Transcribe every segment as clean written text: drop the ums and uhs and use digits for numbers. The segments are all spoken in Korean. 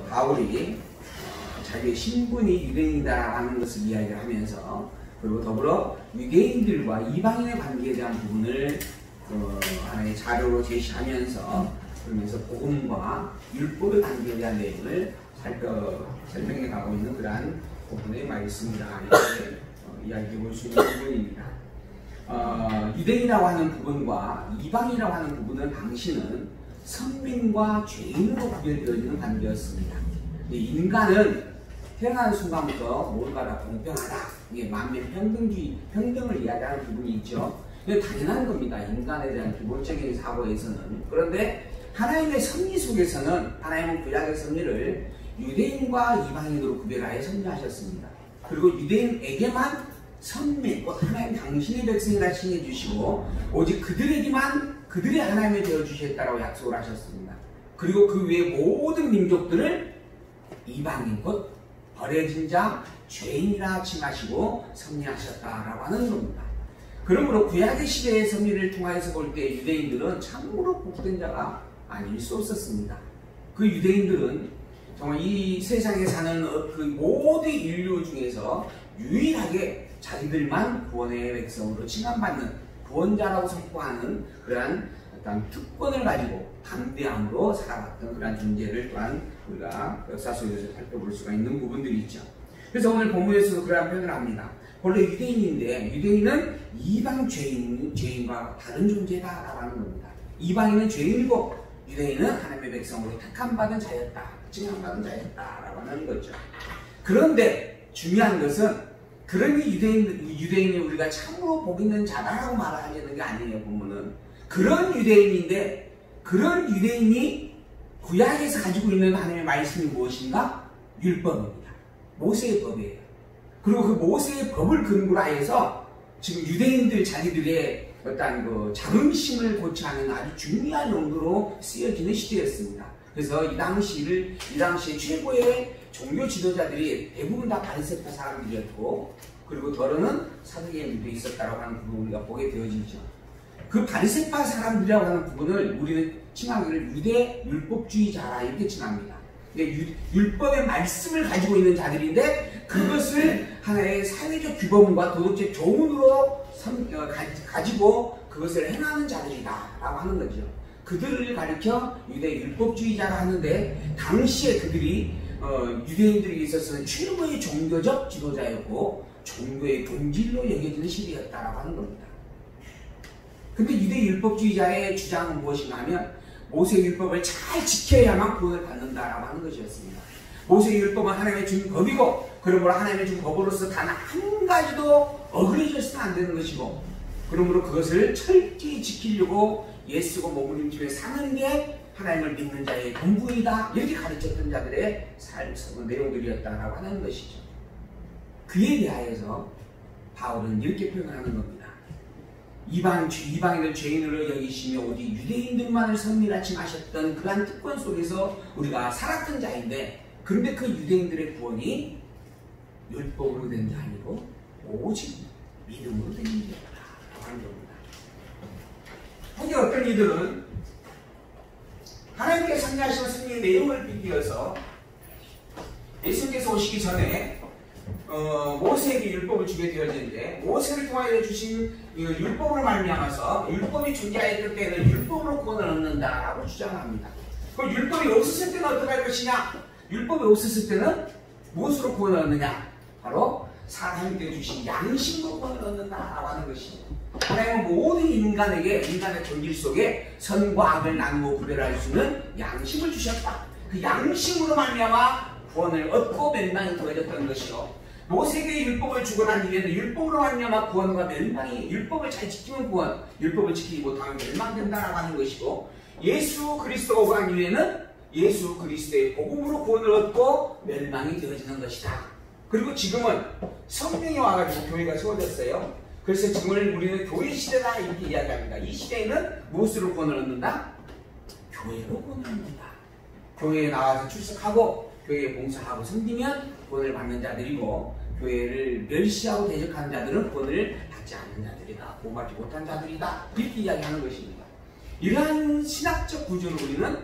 바울이 자기의 신분이 유대인이다라는 것을 이야기를 하면서, 그리고 더불어 유대인들과 이방인의 관계에 대한 부분을 하나의 자료로 제시하면서, 그러면서 복음과 율법의 관계에 대한 내용을 설명해 가고 있는 그러한 부분의 말씀이다, 이렇게 이야기해 볼 수 있는 부분입니다. 유대인이라고 하는 부분과 이방인이라고 하는 부분은 당시는 선민과 죄인으로 구별되어지는 관계였습니다. 인간은 태어나는 순간부터 모두가 다 공평하다, 이게 만민 평등을 이야기하는 부분이 있죠. 이게 당연한 겁니다, 인간에 대한 기본적인 사고에서는. 그런데 하나님의 섭리 속에서는 하나님은 구약의 섭리를 유대인과 이방인으로 구별하여 섭리하셨습니다. 그리고 유대인에게만 선민, 하나님 당신의 백성이라 칭해 주시고 오직 그들에게만 그들의 하나님이 되어 주셨다라고 약속을 하셨습니다. 그리고 그 외의 모든 민족들을 이방인, 곧 버려진 자, 죄인이라 칭하시고 섭리하셨다라고 하는 겁니다. 그러므로 구약의 시대의 섭리를 통하여서 볼 때 유대인들은 참으로 복된 자가 아닐 수 없었습니다. 그 유대인들은 정말 이 세상에 사는 그 모든 인류 중에서 유일하게 자기들만 구원의 백성으로 칭함받는 구원자라고 선포하는 그러한 어떤 특권을 가지고 담대함으로 살아왔던 그러한 존재를 또한 우리가 역사 속에서 살펴볼 수가 있는 부분들이 있죠. 그래서 오늘 본문에서도 그러한 표현을 합니다. 원래 유대인인데 유대인은 이방 죄인과 다른 존재다라고 하는 겁니다. 이방인은 죄인이고 유대인은 하나님의 백성으로 택함받은 자였다, 칭함받은 자였다라고 하는 거죠. 그런데 중요한 것은 그런 유대인이 우리가 참으로 복 있는 자다라고 말하려는 게 아니에요. 보면은 그런 유대인인데, 그런 유대인이 구약에서 가지고 있는 하나님의 말씀이 무엇인가? 율법입니다. 모세의 법이에요. 그리고 그 모세의 법을 근거로 해서 지금 유대인들 자기들의 어떤 그 자긍심을 고취하는 아주 중요한 용도로 쓰여지는 시대였습니다. 그래서 이 당시에 최고의 종교 지도자들이 대부분 다 바리새파 사람들이었고, 그리고 더러는 사두개인들도 있었다라고 하는 부분을 우리가 보게 되어지죠. 그 바리새파 사람들이라고 하는 부분을 우리는 칭하기를 유대 율법주의자라 이렇게 칭합니다. 율법의 말씀을 가지고 있는 자들인데 그것을 하나의 사회적 규범과 도덕적 교훈으로 가지고 그것을 행하는 자들이다 라고 하는 거죠. 그들을 가리켜 유대 율법주의자라 하는데, 당시에 그들이 유대인들에게 있어서는 최고의 종교적 지도자였고 종교의 본질로 여겨지는 시대였다라고 하는 겁니다. 근데 유대 율법주의자의 주장은 무엇인가 하면 모세 율법을 잘 지켜야만 구원을 받는다라고 하는 것이었습니다. 모세 율법은 하나님의 준 법이고, 그러므로 하나님의 준 법으로서 단 한 가지도 어그러져서는 안 되는 것이고, 그러므로 그것을 철저히 지키려고 예수고 머무림집에 사는 게 하나님을 믿는 자의 본분이다, 이렇게 가르쳤던 자들의 삶의 내용들이었다라고 하는 것이죠. 그에 대하여서 바울은 이렇게 표현하는 겁니다. 이방인을 죄인으로 여기시며 오직 유대인들만을 선미라 칭하셨던 그러한 특권 속에서 우리가 살았던 자인데, 그런데 그 유대인들의 구원이 율법으로 된 게 아니고 오직 믿음으로 된 일이었다라고 하는 겁니다. 혹시 어떤 이들은 하나님께서 섭리하신 섭리의 내용을 비교해서 예수님께서 오시기 전에 모세에게 율법을 주게 되어지는데, 모세를 통하여 주신 율법으로 말미암아서 율법이 존재했을 때는 율법으로 구원을 얻는다라고 주장합니다. 그럼 율법이 없었을 때는 어떻게 할 것이냐? 율법이 없었을 때는 무엇으로 구원을 얻느냐? 바로 하나님께 주신 양심으로 구원을 얻는다라고 하는 것입니다. 하나님은 모든 인간에게, 인간의 본질 속에 선과 악을 나누고 구별할 수 있는 양심을 주셨다. 그 양심으로 말미암아 구원을 얻고 멸망이 더해졌던 것이요, 모세에게 율법을 주고 난 뒤에는 율법으로 말미암아 구원과 멸망이, 율법을 잘 지키면 구원, 율법을 지키지 못하면 멸망된다라고 하는 것이고, 예수 그리스도가 오고 난 뒤에는 예수 그리스도의 복음으로 구원을 얻고 멸망이 되어지는 것이다. 그리고 지금은 성령이 와가지고 교회가 세워졌어요. 그래서 지금은 우리는 교회 시대다 이렇게 이야기합니다. 이 시대에는 무엇으로 구원을 얻는다? 교회로 구원을 얻는다. 교회에 나와서 출석하고 교회에 봉사하고 섬기면 구원을 받는 자들이고, 교회를 멸시하고 대적하는 자들은 구원을 받지 않는 자들이다, 구원받지 못한 자들이다, 이렇게 이야기하는 것입니다. 이러한 신학적 구조를 우리는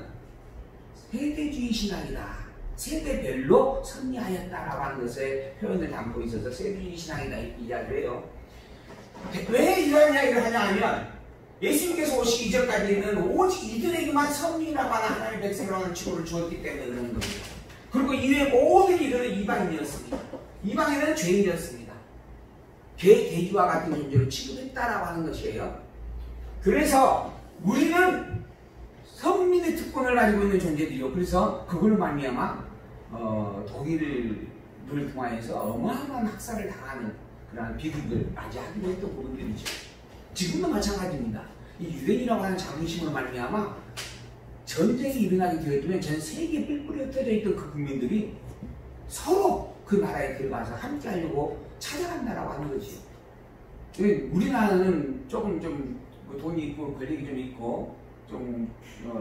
세대주의 신앙이다. 세대별로 섭리하였다라고 하는 것에 표현을 담고 있어서 세대주의 신앙이다 이렇게 이야기를 해요. 왜 이런 이야기를 하냐 하면 예수님께서 오시기 이전까지는 오직 이들에게만 섭리라고 하는 하나님의 백성이라고 하는 칭호를 주었기 때문에 그런 겁니다. 그리고 이외의 모든 이들은 이방인이었습니다. 이방인은 죄인이었습니다. 개돼지와 같은 존재로 취급했다라고 하는 것이에요. 그래서 우리는 선민의 특권을 가지고 있는 존재들이요. 그래서 그걸로 말미암아 독일을 통하여서 어마어마한 학살을 당하는 그러한 비극을 맞이하기도 했던 부분들이죠. 지금도 마찬가지입니다. 이 유대인이라고 하는 자긍심으로 말미암아 전쟁이 일어나게 되었으면 전 세계에 뿔뿔이 흩어져 있던 그 국민들이 서로 그 나라에 들어가서 함께 하려고 찾아간다라고 하는 거지. 우리나라는 조금 좀 돈이 있고 권력이 좀 있고 좀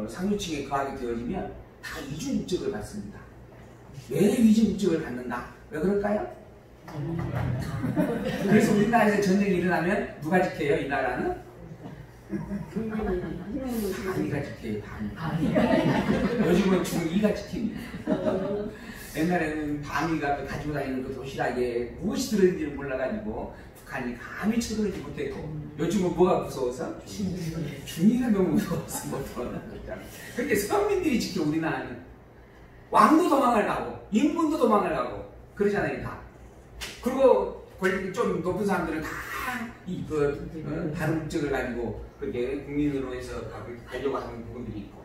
상류층에 거하게 되어지면 다 이중국적을 받습니다. 왜 이중국적을 받는다? 왜 그럴까요? 그래서 우리나라에서 전쟁이 일어나면 누가 지켜요? 이 나라는? 반이가 지켜요. 반. 요즘은 중2가 지킵니다. 옛날에는 반이가 가지고 다니는 그 도시락에 무엇이 들어있는지를 몰라가지고 북한이 감히 쳐들어오지 못했고 요즘은 뭐가 무서워서? 중이가 너무 무서워서 못 들어가잖아. 그렇게 서민들이 지켜 우리나라는. 왕도 도망을 가고 인분도 도망을 가고 그러잖아요 다. 그리고 권력이 좀 높은 사람들은 다 다른 국적을 가지고 그렇게 국민으로 해서 가려고 하는 부분들이 있고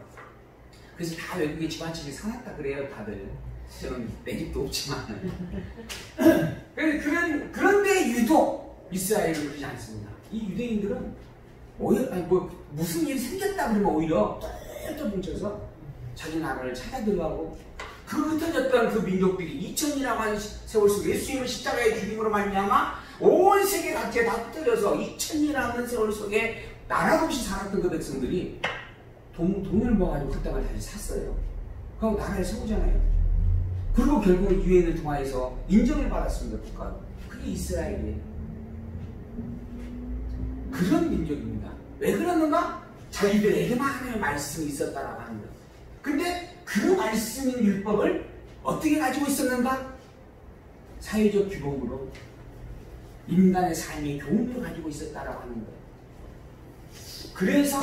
그래서 다 외국의 집안집이 사놨다 그래요 다들. 저는 내 집도 없지만 그런데 유독 이스라엘은 그러지 않습니다. 이 유대인들은 오히려 무슨 일이 생겼다 그러면 오히려 똘똘 뭉쳐서 자기 나라를 찾아 들어가고 그 흩어졌던 그 민족들이 2000이라고 하는 세월 속에 예수님을 십자가에 죽임으로 말미암아 온 세계 각지에 다 흩어져서 2000이라는 세월 속에 나라 없이 살았던 그 백성들이 돈을 모아가지고 그 땅을 다시 샀어요. 그럼 나라에 세우잖아요. 그리고 결국 유엔을 통하여서 인정을 받았습니다. 국가로. 그게 이스라엘이에요. 그런 민족입니다. 왜 그러는가? 자기들에게만 하나님의 말씀이 있었다라고 하는 거예요. 근데 그 말씀인 율법을 어떻게 가지고 있었는가? 사회적 규범으로 인간의 삶의 교훈을 가지고 있었다라고 하는 거예요. 그래서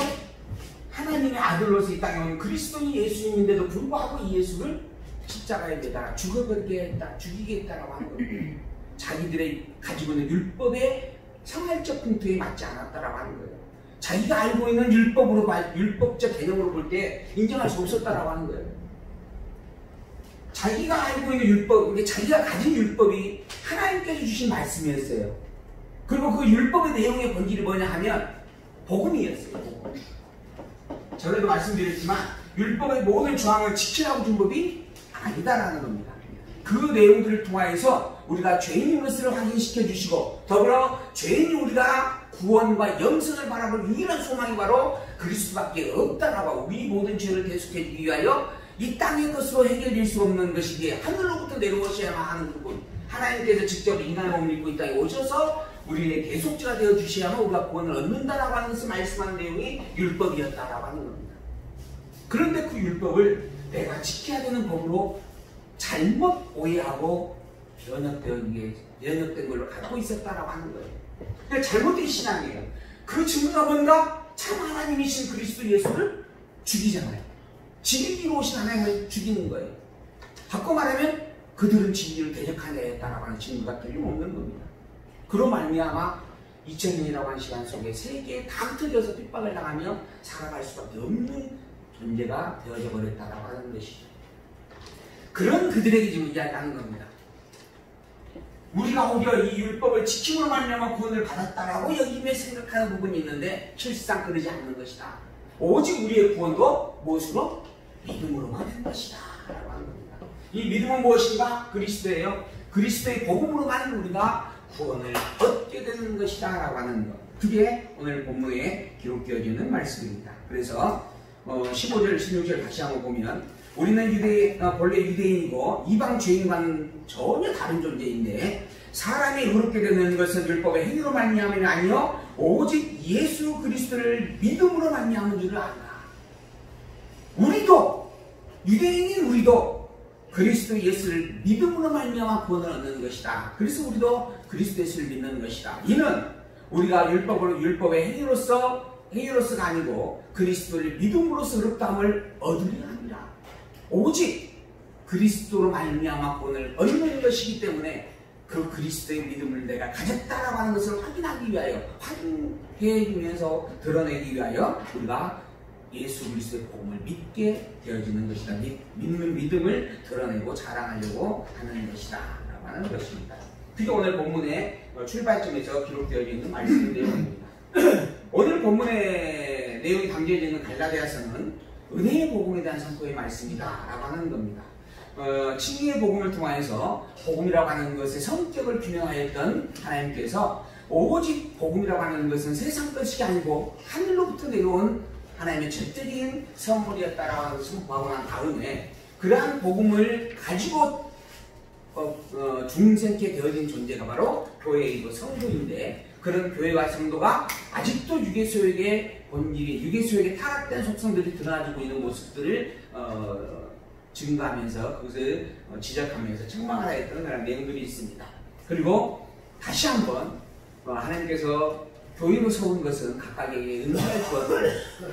하나님의 아들로서 이 땅에 온 그리스도인 예수님인데도 불구하고 이 예수를 십자가에 매달아 죽어버리게 했다, 죽이게 했다라고 하는 거예요. 자기들의 가지고 있는 율법의 생활적 풍토에 맞지 않았다라고 하는 거예요. 자기가 알고 있는 율법적 개념으로 볼 때 인정할 수 없었다라고 하는 거예요. 자기가 알고 있는 율법, 자기가 가진 율법이 하나님께서 주신 말씀이었어요. 그리고 그 율법의 내용의 본질이 뭐냐 하면 복음이었어요. 복음. 전에도 말씀드렸지만 율법의 모든 조항을 지키라고 준 법이 아니다라는 겁니다. 그 내용들을 통하여서 우리가 죄인인 것을 확인시켜 주시고 더불어 죄인이 우리가 구원과 영생을 바라볼 유일한 소망이 바로 그리스도밖에 없다라고 우리 모든 죄를 대속해 주기 위하여 이 땅의 것으로 해결될 수 없는 것이기에 하늘로부터 내려오셔야만 하는 부분 하나님께서 직접 인간의 몸을 입고 이 땅에 오셔서 우리의 대속자가 되어 주셔야만 우리가 구원을 얻는다라고 하는 것을 말씀하는 내용이 율법이었다라고 하는 겁니다. 그런데 그 율법을 내가 지켜야 되는 법으로 잘못 오해하고 연역된 걸로 갖고 있었다라고 하는 거예요. 그러니까 잘못된 신앙이에요. 그 증거가 뭔가? 참 하나님이신 그리스도 예수를 죽이잖아요. 진리로 오신 하나님을 죽이는 거예요. 바꿔 말하면 그들은 진리를 대적한 자였다라고 하는 증거가 틀림없는 겁니다. 그로 말미암아 2000년이라고 하는 시간 속에 세계에 다 흩어져서 핍박을 당하며 살아갈 수밖에 없는 존재가 되어져 버렸다라고 하는 것이죠. 그런 그들에게 지금 이야기하는 겁니다. 우리가 오히려 이 율법을 지킴으로 말미암아 구원을 받았다라고 여기며 생각하는 부분이 있는데 실상 그러지 않는 것이다. 오직 우리의 구원도 무엇으로? 믿음으로만 된 것이다 라고 하는 겁니다. 이 믿음은 무엇인가? 그리스도예요. 그리스도의 복음으로만 우리가 구원을 얻게 되는 것이다 라고 하는 것. 그게 오늘 본문에 기록되어지는 말씀입니다. 그래서 15절, 16절 다시 한번 보면 우리는 본래 유대인이고 이방 죄인과는 전혀 다른 존재인데 사람이 의롭게 되는 것은 율법의 행위로 말미암음이 아니요 오직 예수 그리스도를 믿음으로 말미암은 줄을 안다. 우리도 유대인인 우리도 그리스도 예수를 믿음으로 말미암아 구원을 얻는 것이다. 그래서 우리도 그리스도 예수를 믿는 것이다. 이는 우리가 율법의 행위로서가 아니고 그리스도를 믿음으로써 의롭다함을 얻으려 합니다. 오직 그리스도로 말미암아 구원을 얻는 것이기 때문에 그 그리스도의 믿음을 내가 가졌다라고 하는 것을 확인하기 위하여, 확인해주면서 드러내기 위하여 우리가 예수 그리스도의 복음을 믿게 되어지는 것이다. 믿는 믿음을 드러내고 자랑하려고 하는 것이다 라고 하는 것입니다. 그게 오늘 본문의 출발점에서 기록되어 있는 말씀 내용입니다. 오늘 본문의 내용이 담겨져 있는 갈라디아서는 은혜의 복음에 대한 선포의 말씀이다 라고 하는 겁니다. 칭의의 복음을 통하여서 복음이라고 하는 것의 성격을 규명하였던 하나님께서 오직 복음이라고 하는 것은 세상 것이 아니고 하늘로부터 내려온 하나님의 절대적인 선물이었다라고 하는 것을 선포하고 난 다음에 그러한 복음을 가지고 중생케 되어진 존재가 바로 교회이고 성도인데, 그런 교회와 성도가 아직도 유괴소에게 본질이, 유괴소에게 타락된 속성들이 드러나지고 있는 모습들을 증거하면서 그것을 지적하면서 책망하라 했던 그런 내용들이 있습니다. 그리고 다시 한번 하나님께서 교인으로 세운 것은 각각에게 은사를 주어서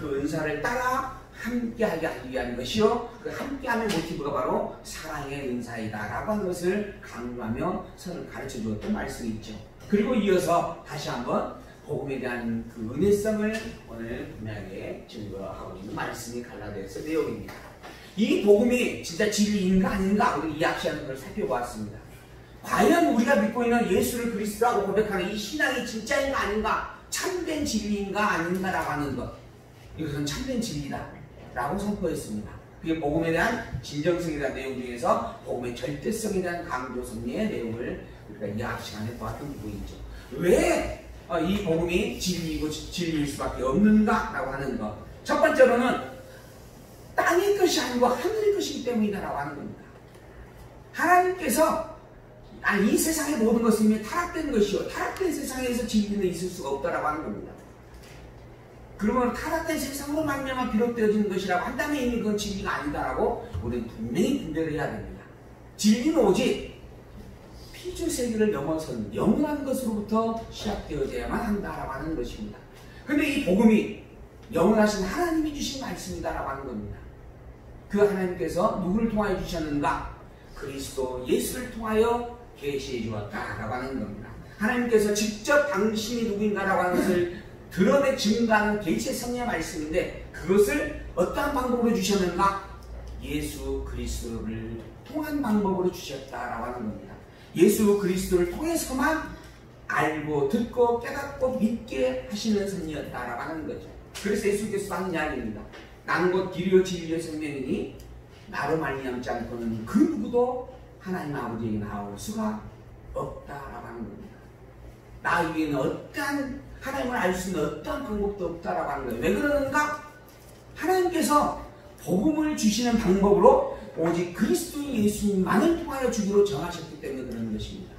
그 은사를 따라 함께하게 하기 위한 것이요, 그 함께함의 모티브가 바로 사랑의 은사이다 라고 하는 것을 강조하며 서로 가르쳐 주었던 말씀이 있죠. 그리고 이어서 다시 한번 복음에 대한 그 은혜성을 오늘 분명하게 증거하고 있는 말씀이 갈라디아서 내용입니다. 이 복음이 진짜 진리인가 아닌가 우리 이야기하는 걸 살펴보았습니다. 과연 우리가 믿고 있는 예수를 그리스도라고 고백하는 이 신앙이 진짜인가 아닌가, 참된 진리인가 아닌가라고 하는 것, 이것은 참된 진리다 라고 선포했습니다. 그게 복음에 대한 진정성에 대한 내용 중에서 복음의 절대성에 대한 강조 성리의 내용을 우리가 이야기 시간에 보았던 부분이죠. 왜 이 복음이 진리이고 진리일 수밖에 없는가 라고 하는 것, 첫 번째로는 땅의 것이 아니고 하늘의 것이기 때문이다라고 하는 겁니다. 하나님께서 이 세상의 모든 것은 이미 타락된 것이요, 타락된 세상에서 진리는 있을 수가 없다라고 하는 겁니다. 그러면 타락된 세상으로 말미암아 비롯되어지는 것이라고 한다면 이미 그건 진리가 아니다라고 우리는 분명히 분별을 해야 됩니다. 진리는 오직 피조 세계를 넘어선 영원한 것으로부터 시작되어져야만 한다라고 하는 것입니다. 그런데 이 복음이 영원하신 하나님이 주신 말씀이다라고 하는 겁니다. 그 하나님께서 누구를 통하여 주셨는가? 그리스도 예수를 통하여 계시해 주었다라고 하는 겁니다. 하나님께서 직접 당신이 누구인가라고 하는 것을 드러내 증거하는 계시의 성령의 말씀인데, 그것을 어떠한 방법으로 주셨는가? 예수 그리스도를 통한 방법으로 주셨다라고 하는 겁니다. 예수 그리스도를 통해서만 알고 듣고 깨닫고 믿게 하시는 섭리였다라고 하는 거죠. 그래서 예수께서 하는 이야기입니다. 나는 곧 길이요 진리요 생명이니 나로 말미암지 않고는 그 누구도 하나님 아버지에게 나올 수가 없다라고 하는 겁니다. 나 위에는 어떠한 하나님을 알 수 있는 어떠한 방법도 없다라고 하는 거예요. 왜 그러는가? 하나님께서 복음을 주시는 방법으로 오직 그리스도 예수님만을 통하여 주기로 정하셨기 때문에 그런 것입니다.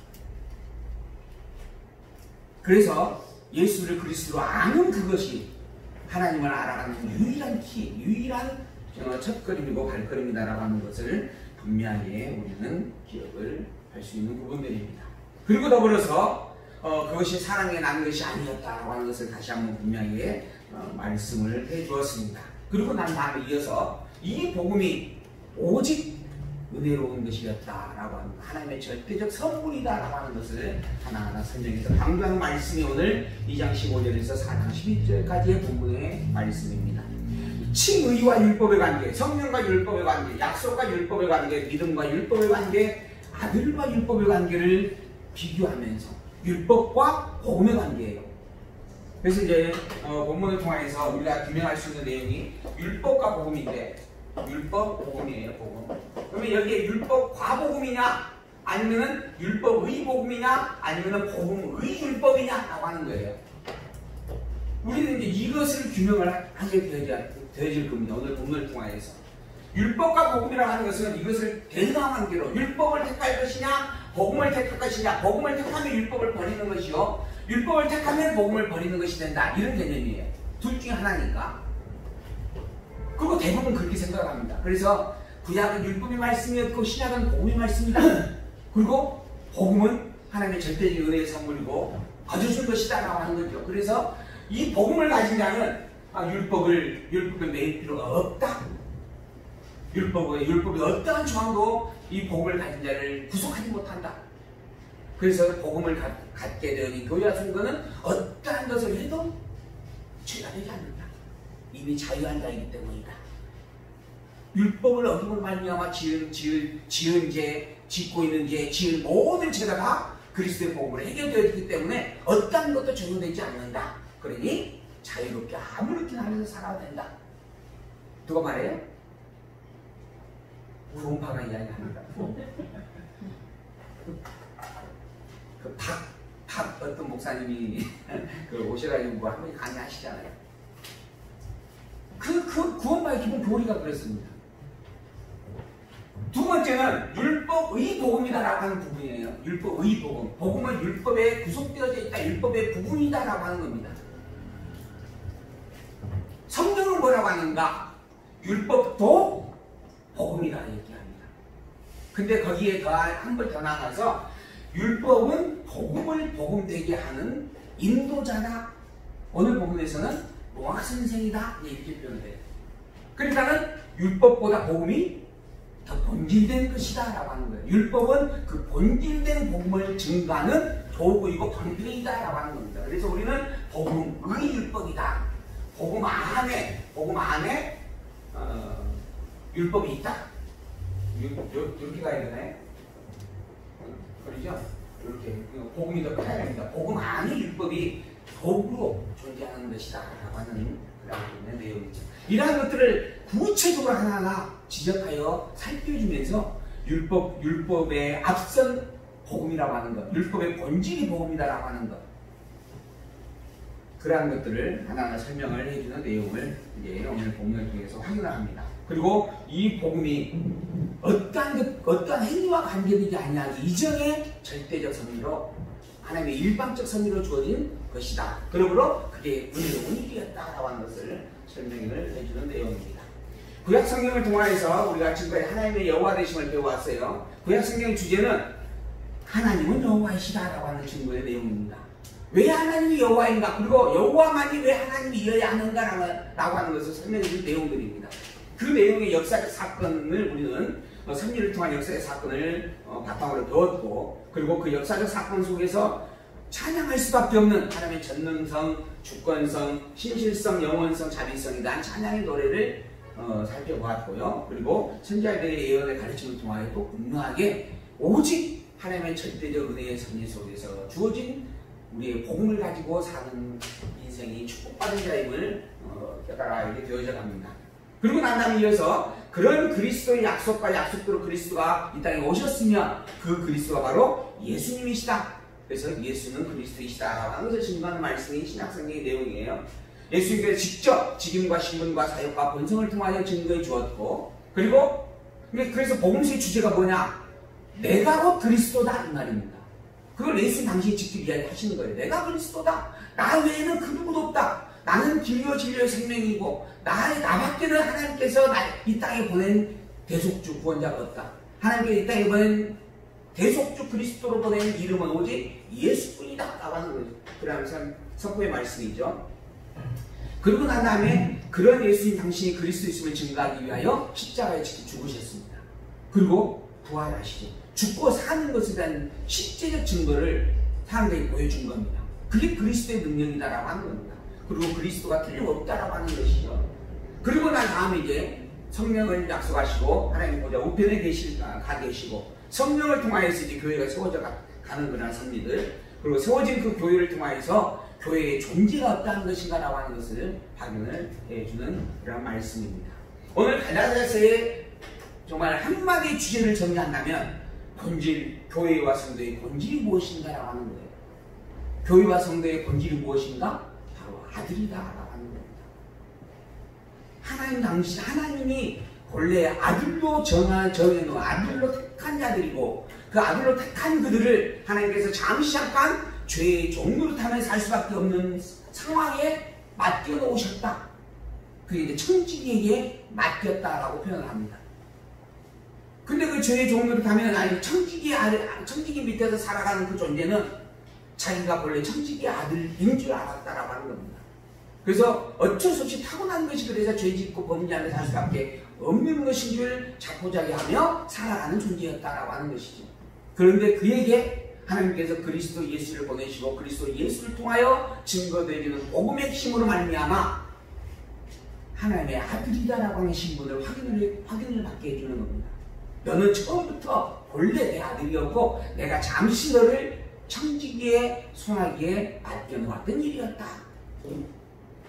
그래서 예수를 그리스도로 아는 그것이 하나님을 알아가는 유일한 키, 유일한 첫걸음이고 발걸음이다라고 하는 것을 분명하게 우리는 기억을 할 수 있는 부분들입니다. 그리고 더불어서 그것이 사랑에 난 것이 아니었다라고 하는 것을 다시 한번 분명하게 말씀을 해주었습니다. 그리고 난 다음에 이어서 이 복음이 오직 은혜로운 것이었다라고 하는, 하나님의 절대적 선물이다라고 하는 것을 하나하나 설명해서 강조하는 말씀이 오늘 2장 15절에서 4장 11절까지의 본문의 말씀입니다. 칭의와 율법의 관계, 성령과 율법의 관계, 약속과 율법의 관계, 믿음과 율법의 관계, 아들과 율법의 관계를 비교하면서 율법과 복음의 관계예요. 그래서 이제 본문을 통해서 우리가 규명할 수 있는 내용이 율법과 복음인데, 율법, 복음이에요. 복음. 그러면 여기에 율법과 복음이냐, 아니면은 율법의 복음이냐, 아니면은 복음의 율법이냐라고 하는 거예요. 우리는 이제 이것을 규명을 하게 되어질 겁니다. 오늘 본문을 통해서 율법과 복음이라고 하는 것은 이것을 대등한 관계로 율법을 택할 것이냐, 복음을 택할 것이냐, 복음을 택하면 율법을 버리는 것이요, 율법을 택하면 복음을 버리는 것이 된다, 이런 개념이에요. 둘 중에 하나니까. 그리고 대부분 그렇게 생각합니다. 그래서 구약은 율법의 말씀이었고 신약은 복음의 말씀이다. 그리고 복음은 하나님의 절대적인 은혜의 선물이고 거저준 것이다 라고 하는 거죠. 그래서 이 복음을 가진 자는 율법에 매일 필요가 없다. 율법의 어떠한 조항도 이 복음을 가진 자를 구속하지 못한다. 그래서 복음을 갖게 되는 교회와 성도는 어떠한 것을 해도 죄가 되지 않는다. 이미 자유한 자이기 때문이다. 율법을 어기고 말미암아 지은 죄, 짓고 있는 죄, 지은 모든 죄가 다 그리스도의 복음으로 해결되어 있기 때문에 어떠한 것도 적용되지 않는다. 그러니 자유롭게 아무렇게나 하면서 살아야 된다. 누가 말해요? 구원파가 이야기합니다. 어떤 목사님이 오셔가지고 뭐 한 번 강의하시잖아요. 그 구원파의 기본 교리가 그랬습니다. 두 번째는 율법의 복음이다라고 하는 부분이에요. 율법의 복음. 복음은 율법에 구속되어져 있다. 율법의 부분이다라고 하는 겁니다. 성경은 뭐라고 하는가? 율법도 복음이다 얘기합니다. 근데 거기에 한 번 더 나가서 율법은 복음을 복음되게 하는 인도자다. 오늘 복음에서는 노아 선생이다 이렇게 표현돼요. 그러니까는 율법보다 복음이 더 본질된 것이다 라고 하는 거예요. 율법은 그 본질된 복음을 증가하는 도구이고 방편이다 라고 하는 겁니다. 그래서 우리는 복음의 율법이다. 복음 안에 율법이 있다. 이렇게 가야 되나요? 그러죠? 이렇게 복음이 더 커야 됩니다. 복음 안에 율법이 도구로 존재하는 것이다 라고 하는 그런 내용이죠. 이러한 것들을 구체적으로 하나하나 지적하여 살펴주면서 율법의 앞선 복음이라고 하는 것, 율법의 본질이 복음이다라고 하는 것, 그러한 것들을 하나하나 설명을 해주는 내용을 이제 오늘 본문을 통해서 확인을 합니다. 그리고 이 복음이 어떠한 행위와 관계되지 아니하기 이전의 절대적 섭리로 하나님의 일방적 섭리로 주어진 것이다. 그러므로 그게 은혜로운 일이었다라고 하는 것을 설명을 해주는 내용입니다. 구약 성경을 통하여서 우리가 지금까지 하나님의 여호와 되심을 배워왔어요. 구약 성경의 주제는 하나님은 여호와이시다라고 하는 증거의 내용입니다. 왜 하나님이 여호와인가? 그리고 여호와만이 왜 하나님이어야 하는가라고 하는 것을 설명해준 내용들입니다. 그 내용의 역사적 사건을 우리는 섭리를 통한 역사의 사건을 바탕으로 배웠고, 그리고 그 역사적 사건 속에서 찬양할 수밖에 없는 하나님의 전능성, 주권성, 신실성, 영원성, 자비성에 대한 찬양의 노래를 살펴보았고요. 그리고 선지자들의 예언의 가르침을 통하여 또 분명하게 오직 하나님의 절대적 은혜의 섭리 속에서 주어진 우리의 복음을 가지고 사는 인생이 축복받은 자임을 깨달아야 되어져 갑니다. 그리고 난 다음에 이어서 그런 그리스도의 약속과 약속대로 그리스도가 이 땅에 오셨으면 그 그리스도가 바로 예수님이시다. 그래서 예수는 그리스도이시다라고 하는 것을 증거하는 말씀이 신약성경의 내용이에요. 예수님께서 직접 직임과 신분과 사역과 본성을 통하여 증거해 주었고, 그리고 그래서 복음서의 주제가 뭐냐? 내가 곧 그리스도다 이 말입니다. 그걸 예수님 당시에 직접 이야기하시는 거예요. 내가 그리스도다. 나 외에는 그 누구도 없다. 나는 길이요 진리요 생명이고 나밖에는 하나님께서 이 땅에 보낸 대속주 구원자가 없다. 하나님께서 이 땅에 보낸 대속주 그리스도로 보낸 이름은 오직 예수뿐이다 라고 하는 거죠. 그러면서 선포의 말씀이죠. 그리고 난 다음에 그런 예수님 당신이 그리스도이심을 증거하기 위하여 십자가에 직접 죽으셨습니다. 그리고 부활하시죠. 죽고 사는 것에 대한 실제적 증거를 사람들에게 보여준 겁니다. 그게 그리스도의 능력이다라고 하는 겁니다. 그리고 그리스도가 틀림없다라고 하는 것이죠. 그리고 난 다음에 이제 성령을 약속하시고 하나님 보좌 우편에 가 계시고 성령을 통하여서 이제 교회가 세워져 가는 그런 섭리들, 그리고 세워진 그 교회를 통하여서 교회의 존재가 없다는 것인가라고 하는 것을 확인을 해주는 그런 말씀입니다. 오늘 갈라디아서의 정말 한마디의 주제를 정리한다면 본질, 교회와 성도의 본질이 무엇인가라고 하는 거예요. 교회와 성도의 본질이 무엇인가? 바로 아들이다라고 하는 겁니다. 하나님이 본래 아들로 정해놓은 아들로 택한 자들이고, 그 아들로 택한 그들을 하나님께서 잠시 잠깐 죄의 종로를 타며 살 수밖에 없는 상황에 맡겨놓으셨다. 그게 이제 청지기에게 맡겼다라고 표현을 합니다. 그 죄의 종로를 타면 아니 청지기 밑에서 살아가는 그 존재는 자기가 본래 청지기의 아들인 줄 알았다라고 하는 겁니다. 그래서 어쩔 수 없이 타고난 것이 그래서 죄 짓고 범죄하며 살 수밖에 없는 것인 줄 자포자기하며 살아가는 존재였다라고 하는 것이죠. 그런데 그에게 하나님께서 그리스도 예수를 보내시고 그리스도 예수를 통하여 증거되어지는 복음의 힘으로 말미암아 하나님의 아들이다라고 하는 신분을 확인을 받게 해주는 겁니다. 너는 처음부터 본래 내 아들이었고 내가 잠시 너를 청지기의 소나기에 맡겨놓았던 일이었다.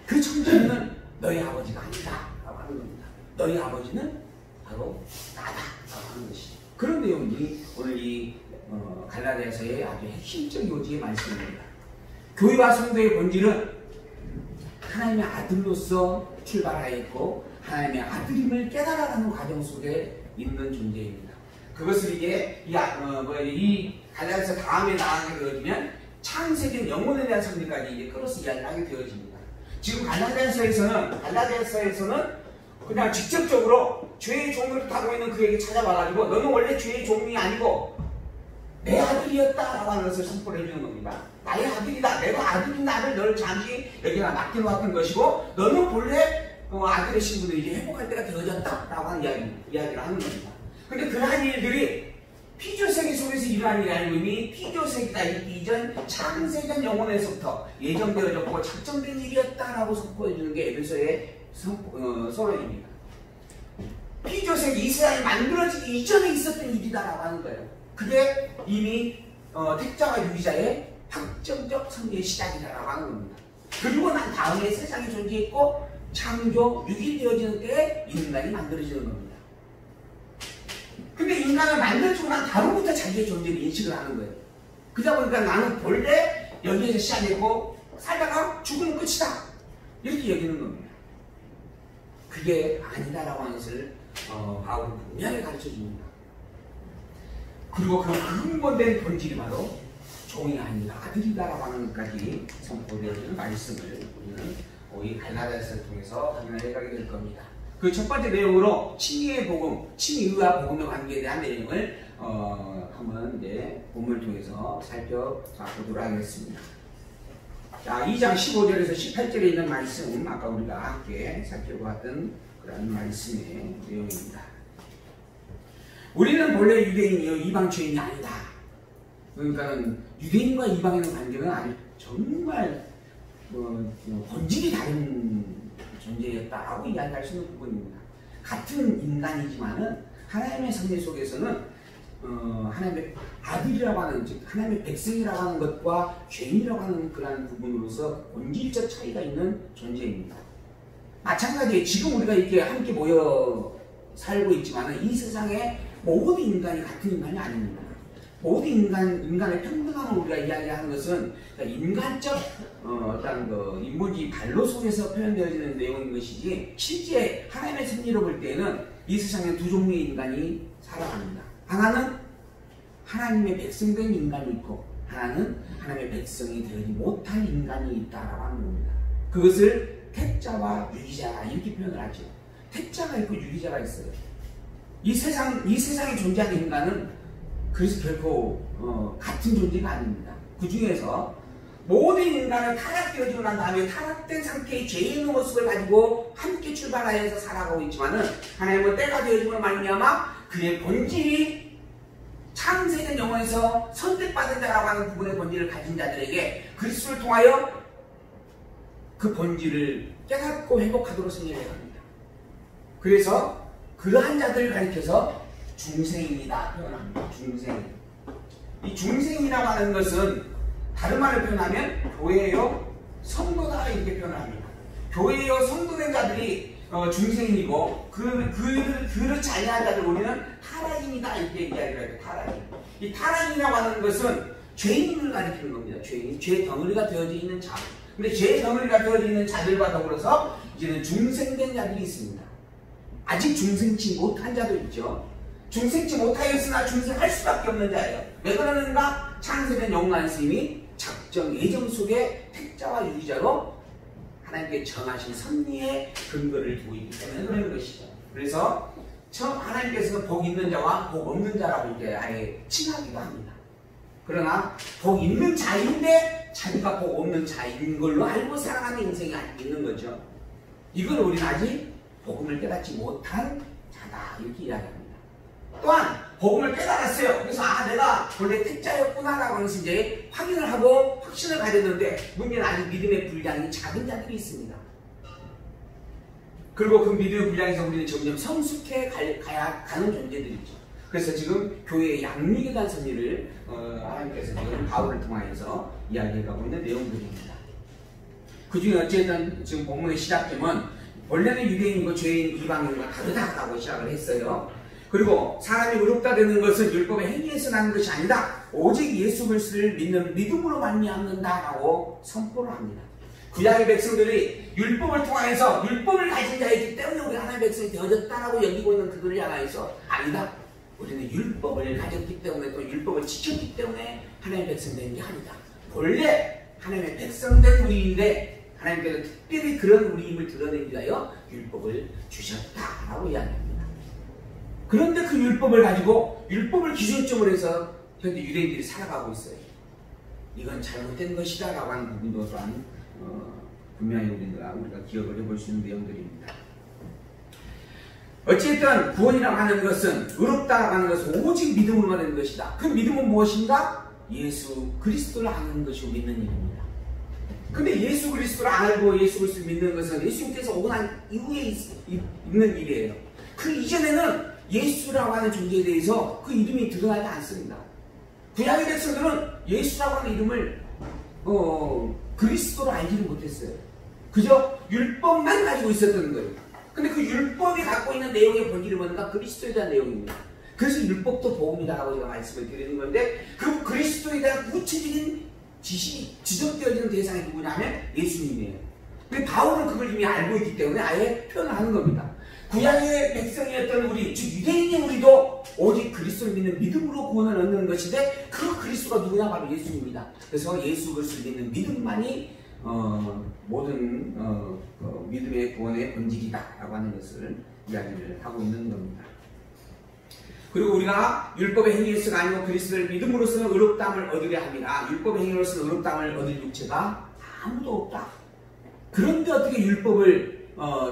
그 청지기는 너희 아버지가 아니다 라고 하는 겁니다. 너희 아버지는 바로 나다 라고 하는 것이죠. 그런 내용이 오늘 이 갈라디아서의 아주 핵심적 요지의 말씀입니다. 교회와 성도의 본질은 하나님의 아들로서 출발하였고 하나님의 아들임을 깨달아가는 과정 속에 있는 존재입니다. 그것을 이게 이 갈라디아서 다음에 나가게 되어지면 창세된 영혼에 대한 선리까지 이제 끌어서 이야기하게 되어집니다. 지금 갈라디아서에서는 그냥 직접적으로 죄의 종을 타고 있는 그에게 찾아와가지고 너는 원래 죄의 종이 아니고 내 아들이었다라고 하는 것을 선포를 해주는 겁니다. 나의 아들이다. 내가 아들인 나를 너를 잠시 여기다 맡겨놓았던 것이고 너는 본래 아들의 신분을 이제 회복할 때가 되어졌다라고 하는 이야기를 하는 겁니다. 근데 그러한 일들이 피조세계 속에서 일어난 일이 아니고 이미 피조세계가 있기 이전 창세전 영혼에서부터 예정되어졌고 작정된 일이었다라고 선포해주는 게 에베소의 서론입니다. 피조세계 이 세상이 만들어지기 이전에 있었던 일이다라고 하는 거예요. 그게 이미 택자와 유기자의 확정적 성리의 시작이다라고 하는 겁니다. 그리고 난 다음에 세상이 존재했고 창조, 유기되어지는 때에 인간이 만들어지는 겁니다. 근데 인간을 만들어주고 난 다음부터 자기의 존재를 인식을 하는 거예요. 그러다 보니까 나는 본래 여기에서 시작했고 살다가 죽으면 끝이다 이렇게 여기는 겁니다. 그게 아니다라고 하는 것을 바울은 분명히 가르쳐줍니다. 그리고 그 근본된 본질이 바로 종이 아니라 아들이다라고 하는 것까지 선포되어지는 말씀을 우리는 이 갈라디아서를 통해서 확인을 해가게 될 겁니다. 그 첫 번째 내용으로 칭의의 복음, 칭의와 복음의 관계에 대한 내용을 한번 이제 본문을 통해서 살펴보도록 하겠습니다. 자, 2장 15절에서 18절에 있는 말씀, 아까 우리가 함께 살펴보았던 그런 말씀의 내용입니다. 우리는 본래 유대인이요 이방 죄인이 아니다. 그러니까 유대인과 이방인의 관계는 아주 정말 본질이 다른 존재였다라고 이야기할 수 있는 부분입니다. 같은 인간이지만은 하나님의 섭리 속에서는 하나님의 아들이라고 하는, 즉 하나님의 백성이라고 하는 것과 죄인이라고 하는 그러한 부분으로서 본질적 차이가 있는 존재입니다. 마찬가지에 지금 우리가 이렇게 함께 모여 살고 있지만은 이 세상에 모든 인간이 같은 인간이 아닙니다. 모든 인간의 평등함을 우리가 이야기하는 것은 인간적 어떤 그 인본주의 반로 속에서 표현되어지는 내용인 것이지 실제 하나님의 섭리로 볼 때는 이 세상에 두 종류의 인간이 살아갑니다. 하나는 하나님의 백성된 인간이 있고 하나는 하나님의 백성이 되지 못할 인간이 있다라고 하는 겁니다. 그것을 택자와 유기자 이렇게 표현을 하죠. 택자가 있고 유기자가 있어요. 이 세상에 존재하는 인간은 그래서 결코 같은 존재가 아닙니다. 그 중에서 모든 인간을 타락되어지고 난 다음에 타락된 상태의 죄인의 모습을 가지고 함께 출발하여서 살아가고 있지만은 하나님은 때가 되어지고 말미암아 그의 본질이 창세된 영혼에서 선택받은 자라고 하는 부분의 본질을 가진 자들에게 그리스도를 통하여 그 본질을 깨닫고 회복하도록 승리를 합니다. 그래서 그러한 자들을 가리켜서 중생이다 표현합니다. 중생. 이 중생이라고 하는 것은 다른 말을 표현하면 교회요 성도다 이렇게 표현을 합니다. 교회요 성도된 자들이 중생이고 그렇지 아니한 자들 우리는 타락인이다 이렇게 이야기를 해요. 타락인. 이 타락인이라고 하는 것은 죄인을 가리키는 겁니다. 죄 덩어리가 되어져 있는 자. 근데 죄 덩어리가 되어져 있는 자들과 더불어서 이제는 중생된 자들이 있습니다. 아직 중생치 못한 자도 있죠. 중생치 못하였으나 중생할 수밖에 없는 자예요. 왜 그러는가? 창세된 영혼 안수님이 작정 예정 속에 택자와 유기자로 하나님께 정하신 섭리의 근거를 두고 있기 때문에 그러는 것이죠. 그래서 처음 하나님께서는 복 있는 자와 복 없는 자라고 이제 아예 칭하기도 합니다. 그러나 복 있는 자인데 자기가 복 없는 자인 걸로 알고 살아가는 인생이 있는 거죠. 이걸 우리는 아직 복음을 깨닫지 못한 자다 이렇게 이야기합니다. 또한 복음을 깨달았어요. 그래서 내가 원래 택자였구나라고 하면서 이제 확인을 하고 확신을 가졌는데 문제는 아직 믿음의 분량이 작은 자들이 있습니다. 그리고 그 믿음의 분량에서 우리는 점점 성숙해 가는 존재들이죠. 그래서 지금 교회의 양육에 대한 섭리를 하나님께서 지금 바울을 통하여서 이야기해가고 있는 내용들입니다. 그 중에 어쨌든 지금 본문의 시작점은 원래는 유대인이고 죄인 이방인과 다르다라고 시작을 했어요. 그리고 사람이 의롭다 되는 것은 율법의 행위에서 나는 것이 아니다. 오직 예수 그리스도를 믿는 믿음으로 말미암는다라고 선포를 합니다. 구약의 백성들이 율법을 통하여서 율법을 가진 자이기 때문에 우리 하나님의 백성이 되어졌다라고 여기고 있는 그들을 향하여서 아니다. 우리는 율법을 가졌기 때문에 또 율법을 지켰기 때문에 하나님의 백성 된 게 아니다. 본래 하나님의 백성 된 우리인데 하나님께서 특별히 그런 우리임을 드러내기 위하여 율법을 주셨다라고 이야기합니다. 그런데 그 율법을 가지고 율법을 기준점으로 해서 현재 유대인들이 살아가고 있어요. 이건 잘못된 것이다 라고 하는 부분도 또한 분명히 우리가 기억을 해볼 수 있는 내용들입니다. 어쨌든 구원이라고 하는 것은 의롭다라고 하는 것은 오직 믿음으로만 되는 것이다. 그 믿음은 무엇인가? 예수 그리스도를 아는 것이고 믿는 일입니다. 근데 예수 그리스도를 알고 예수 그리스도를 믿는 것은 예수님께서 오고 난 이후에 있는 일이에요. 그 이전에는 예수라고 하는 존재에 대해서 그 이름이 드러나지 않습니다. 구약의 백성들은 예수라고 하는 이름을 그리스도로 알지는 못했어요. 그저 율법만 가지고 있었던 거예요. 근데 그 율법이 갖고 있는 내용의 본질이 뭔가 그리스도에 대한 내용입니다. 그래서 율법도 복음이다라고 제가 말씀을 드리는 건데 그 그리스도에 대한 구체적인 지식이 지적되어지는 대상이 누구냐면 예수님이에요. 근데 바울은 그걸 이미 알고 있기 때문에 아예 표현을 하는 겁니다. 구약의 백성이었던 우리, 즉 유대인인 우리도 오직 그리스도를 믿는 믿음으로 구원을 얻는 것인데 그 그리스도가 누구냐? 바로 예수입니다. 그래서 예수 그리스도를 믿는 믿음만이 모든 믿음의 구원의 본질이다라고 하는 것을 이야기를 하고 있는 겁니다. 그리고 우리가 율법의 행위에서가 아니고 그리스도를 믿음으로서는 의롭다함을 얻으려 합니다. 율법의 행위로서는 의롭다함을 얻을 육체가 아무도 없다. 그런데 어떻게 율법을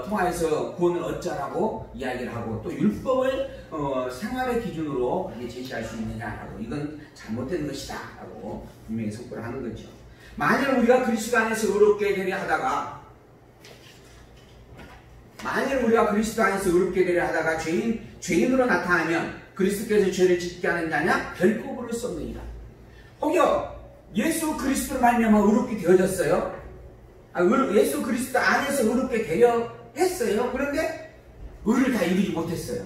통하여서 구원을 얻자라고 이야기를 하고 또 율법을 생활의 기준으로 제시할 수 있느냐라고 이건 잘못된 것이다 라고 분명히 선포를 하는 거죠. 만일 우리가 그리스도 안에서 의롭게 되려 하다가 죄인으로 나타나면 그리스도께서 죄를 짓게 하는 자냐? 결코 그럴 수 없느니라. 혹여 예수 그리스도를 말미암아 의롭게 되어졌어요. 예수 그리스도 안에서 의롭게 되려 했어요. 그런데 의를 다 이루지 못했어요.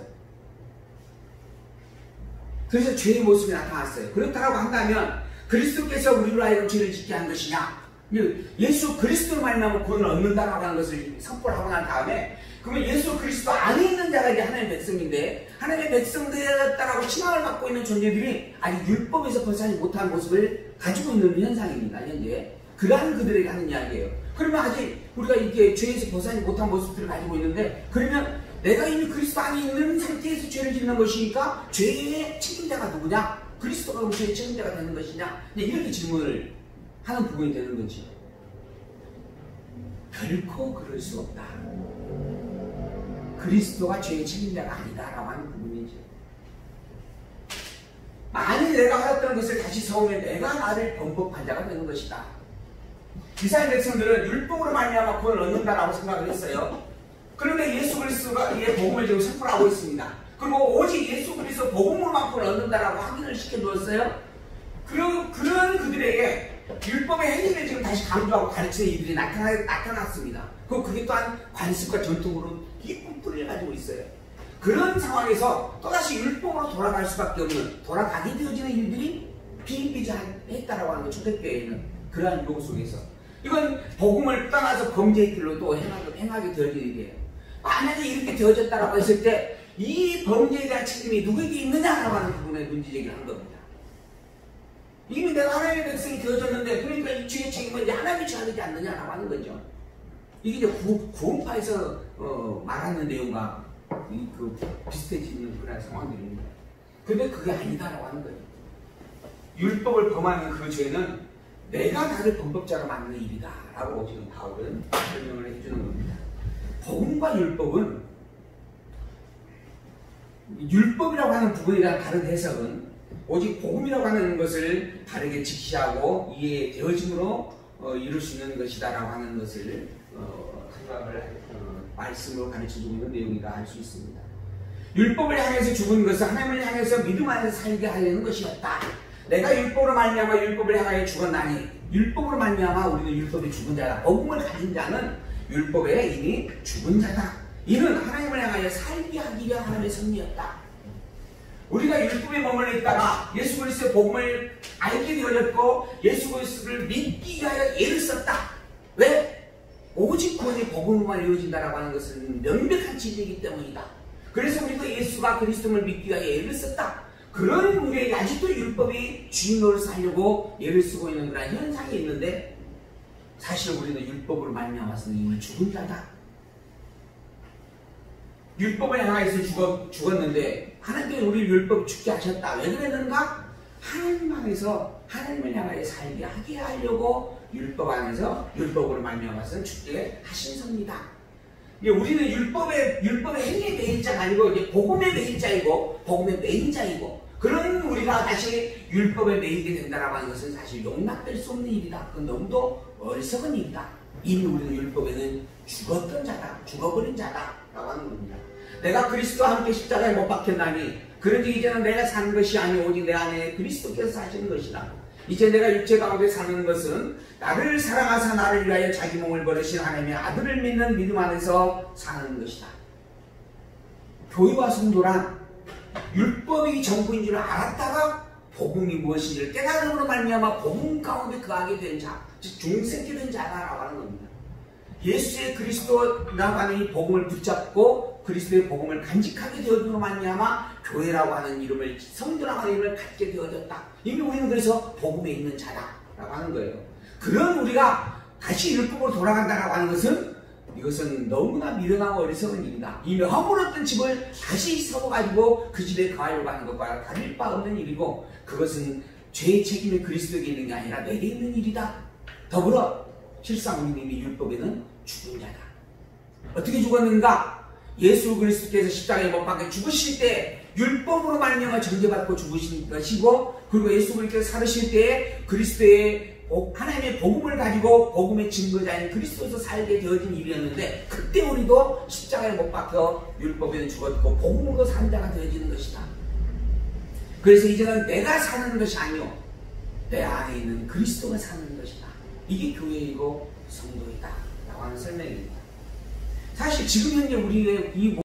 그래서 죄의 모습이 나타났어요. 그렇다고 한다면 그리스도께서 우리로 하여금 죄를 짓게 한 것이냐? 예수 그리스도를 말미암아 구원을 얻는다라고 하는 것을 선포를 하고 난 다음에 그러면 예수 그리스도 안에 있는 자가 이제 하나님의 백성인데 하나님의 백성되었다라고 칭함을 받고 있는 존재들이 아직 율법에서 벗어나지 못한 모습을 가지고 있는 현상입니다. 현재 그러한 그들에게 하는 이야기예요. 그러면 아직 우리가 이렇게 죄에서 벗어나지 못한 모습들을 가지고 있는데 그러면 내가 이미 그리스도 안에 있는 상태에서 죄를 짓는 것이니까 죄의 책임자가 누구냐? 그리스도가 그럼 죄의 책임자가 되는 것이냐? 이렇게 질문을 하는 부분이 되는 거지. 결코 그럴 수 없다. 그리스도가 죄의 책임자가 아니다라고 하는 부분이죠. 만일 내가 하였던 것을 다시 서우면 내가 나를 범법한 자가 되는 것이다. 이스라엘 백성들은 율법으로 말미암아 구원을 얻는다라고 생각을 했어요. 그런데 예수 그리스도가 이의 복음을 지금 선포하고 있습니다. 그리고 오직 예수 그리스도 복음으로만 구원을 얻는다라고 확인을 시켜주었어요. 그런 그들에게 율법의 행위를 지금 다시 강조하고 가르치는 이들이 나타났습니다. 그게 또한 관습과 전통으로 깊은 뿌리를 가지고 있어요. 그런 상황에서 또다시 율법으로 돌아갈 수밖에 없는 돌아가게 되어지는 일들이 비일비재했다라고 하는 거 초대교회에는 그러한 요구 속에서 이건 복음을 떠나서 범죄의 길로 또 행하게 되어지는 일이에요. 만약에 이렇게 되어졌다라고 했을 때 이 범죄에 대한 책임이 누구에게 있느냐라고 하는 부분에 문제제기를 한 겁니다. 이미 내가 하나님의 백성이 되어졌는데 그러니까 이 죄의 책임은 이제 하나님이 져야 되지 않느냐라고 하는 거죠. 이게 이제 구원파에서 말하는 내용과 비슷해지는 그런 상황들입니다. 근데 그게 아니다라고 하는 거예요. 율법을 범하는 그 죄는 내가 나를 범법자로 만드는 일이다 라고 지금 바울은 설명을 해주는 겁니다. 복음과 율법은, 율법이라고 하는 부분에 대한 다른 해석은 오직 복음이라고 하는 것을 바르게 직시하고 이해되어짐으로 이룰 수 있는 것이다 라고 하는 것을 말씀으로 가르쳐주고 있는 내용이다 할 수 있습니다. 율법을 향해서 죽은 것은 하나님을 향해서 믿음 안에서 살게 하려는 것이었다. 내가 율법으로 말미암아 율법을 향하여 죽었나니, 율법으로 말미암아 우리는 율법에 죽은 자다. 복음을 가진 자는 율법에 이미 죽은 자다. 이는 하나님을 향하여 살게 하기 위한 하나님의 섭리였다. 우리가 율법에 머물러 있다가 예수 그리스도의 복음을 알게 되어졌고 예수 그리스도를 믿기 위하여 애를 썼다. 왜? 오직 구원이 복음만 이루어진다라고 하는 것은 명백한 진리이기 때문이다. 그래서 우리도 예수가 그리스도를 믿기 위하여 애를 썼다. 그런 우리에게 아직도 율법이 주인 노릇을 하려고 애를 쓰고 있는 그런 현상이 있는데, 사실 우리는 율법으로 말미암아서 이미 죽은 자다. 율법을 향하여서 죽었는데 하나님께서 우리 율법 죽게 하셨다. 왜 그랬는가? 하나님 안에서 하나님을 향하여 살게 하게 하려고 율법 안에서 율법으로 말미암아서 죽게 하신 섭니다. 우리는 율법의 행위의 매인자가 아니고 이제 복음의 매인자이고 복음의 매인자이고, 그런 우리가 다시 율법에 매이게 된다라고 하는 것은 사실 용납될 수 없는 일이다. 그건 너무도 어리석은 일이다. 이미 우리는 율법에는 죽었던 자다, 죽어버린 자다라고 하는 겁니다. 내가 그리스도와 함께 십자가에 못 박혔나니 그런즉 이제는 내가 사는 것이 아니오 오직 내 안에 그리스도께서 사시는 것이다. 이제 내가 육체 가운데 사는 것은 나를 사랑하사 나를 위하여 자기 몸을 버리신 하나님의 아들을 믿는 믿음 안에서 사는 것이다. 교회와 성도란 율법이 전부인 줄 알았다가 복음이 무엇인지를 깨달음으로 말미암아 복음 가운데 거하게 된 자, 즉 중생케 된 자라고 하는 겁니다. 예수의 그리스도라고 하는 이 복음을 붙잡고 그리스도의 복음을 간직하게 되어줌으로 말미암아 교회라고 하는 이름을, 성도라고 하는 이름을 갖게 되어졌다. 이미 우리는 그래서 복음에 있는 자다라고 하는 거예요. 그런 우리가 다시 율법으로 돌아간다라고 하는 것은, 이것은 너무나 미련하고 어리석은 일이다. 이미 허물었던 집을 다시 세워가지고 그 집에 거하려고 하는 것과 다를 바 없는 일이고, 그것은 죄의 책임이 그리스도에게 있는 게 아니라 내게 있는 일이다. 더불어 실상 우리는 이미 율법에는 죽은 자다. 어떻게 죽었는가? 예수 그리스도께서 십자가에 못 박혀 죽으실 때 율법으로 말미암아 정죄받고 죽으신 것이고, 그리고 예수 그리스도께서 살으실 때에 그리스도의 하나님의 복음을 가지고 복음의 증거자인 그리스도에서 살게 되어진 일이었는데, 그때 우리도 십자가에 못 박혀 율법에는 죽었고 복음으로 산 자가 되어지는 것이다. 그래서 이제는 내가 사는 것이 아니오 내 안에 있는 그리스도가 사는 것이다. 이게 교회이고 성도이다 라고 하는 설명입니다. 사실 지금 현재 우리의 이